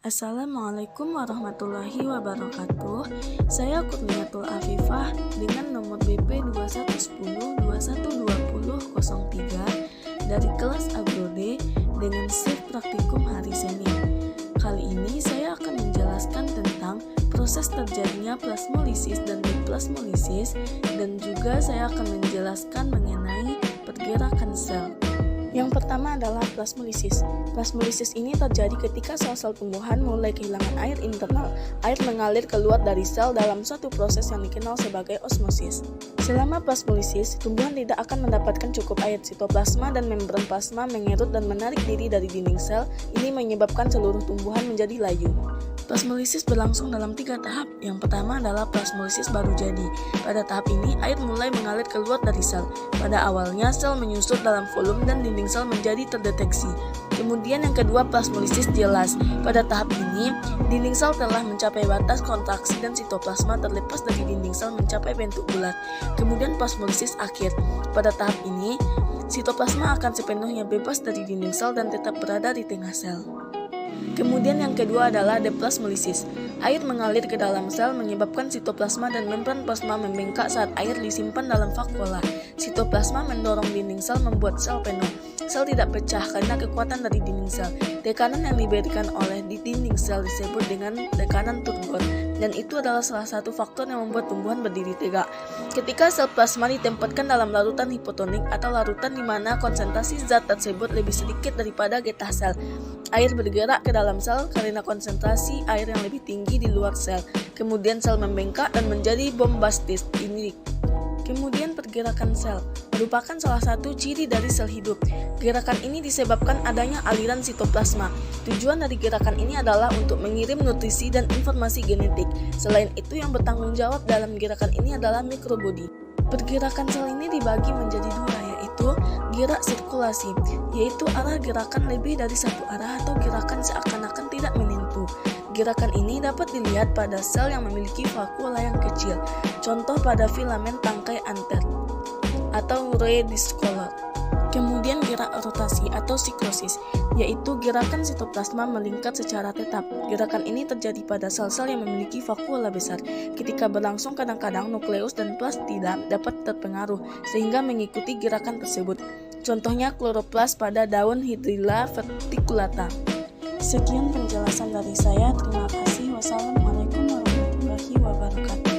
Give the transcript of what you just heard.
Assalamualaikum warahmatullahi wabarakatuh. Saya Kurniatul Afifah dengan nomor BP 2110212003 dari kelas Abrode dengan shift praktikum hari Senin. Kali ini saya akan menjelaskan tentang proses terjadinya plasmolisis dan deplasmolisis, dan juga saya akan menjelaskan mengenai pergerakan sel. Yang pertama adalah plasmolisis. Plasmolisis ini terjadi ketika sel-sel tumbuhan mulai kehilangan air internal. Air mengalir keluar dari sel dalam suatu proses yang dikenal sebagai osmosis. Selama plasmolisis, tumbuhan tidak akan mendapatkan cukup air. Sitoplasma dan membran plasma mengerut dan menarik diri dari dinding sel. Ini menyebabkan seluruh tumbuhan menjadi layu. Plasmolisis berlangsung dalam 3 tahap. Yang pertama adalah plasmolisis baru jadi. Pada tahap ini, air mulai mengalir keluar dari sel. Pada awalnya, sel menyusut dalam volume dan dinding sel menjadi terdeteksi. Kemudian yang kedua, plasmolisis jelas. Pada tahap ini, dinding sel telah mencapai batas kontraksi dan sitoplasma terlepas dari dinding sel mencapai bentuk bulat. Kemudian plasmolisis akhir. Pada tahap ini, sitoplasma akan sepenuhnya bebas dari dinding sel dan tetap berada di tengah sel. Kemudian yang kedua adalah deplasmolisis. Air mengalir ke dalam sel menyebabkan sitoplasma dan membran plasma membengkak saat air disimpan dalam vakuola. Sitoplasma mendorong dinding sel membuat sel penuh. Sel tidak pecah karena kekuatan dari dinding sel. Tekanan yang diberikan oleh dinding sel disebut dengan tekanan turgor, dan itu adalah salah satu faktor yang membuat tumbuhan berdiri tegak. Ketika sel plasma ditempatkan dalam larutan hipotonik atau larutan di mana konsentrasi zat tersebut lebih sedikit daripada getah sel, air bergerak ke dalam sel karena konsentrasi air yang lebih tinggi di luar sel. Kemudian sel membengkak dan menjadi bombastis. Kemudian pergerakan sel merupakan salah satu ciri dari sel hidup. Gerakan ini disebabkan adanya aliran sitoplasma. Tujuan dari gerakan ini adalah untuk mengirim nutrisi dan informasi genetik. Selain itu, yang bertanggung jawab dalam gerakan ini adalah mikrobodi. Pergerakan sel ini dibagi menjadi 2, yaitu gerak sirkulasi, yaitu arah gerakan lebih dari satu arah atau gerakan seakan-akan tidak menentu. Gerakan ini dapat dilihat pada sel yang memiliki vakuola yang kecil, contoh pada filamen tangkai anter atau ray discolor. Kemudian gerak rotasi atau siklosis, yaitu gerakan sitoplasma melingkar secara tetap. Gerakan ini terjadi pada sel-sel yang memiliki vakuola besar. Ketika berlangsung, kadang-kadang nukleus dan plastida dapat terpengaruh sehingga mengikuti gerakan tersebut. Contohnya kloroplas pada daun Hydrilla verticulata. Sekian penjelasan dari saya. Terima kasih. Wassalamualaikum warahmatullahi wabarakatuh.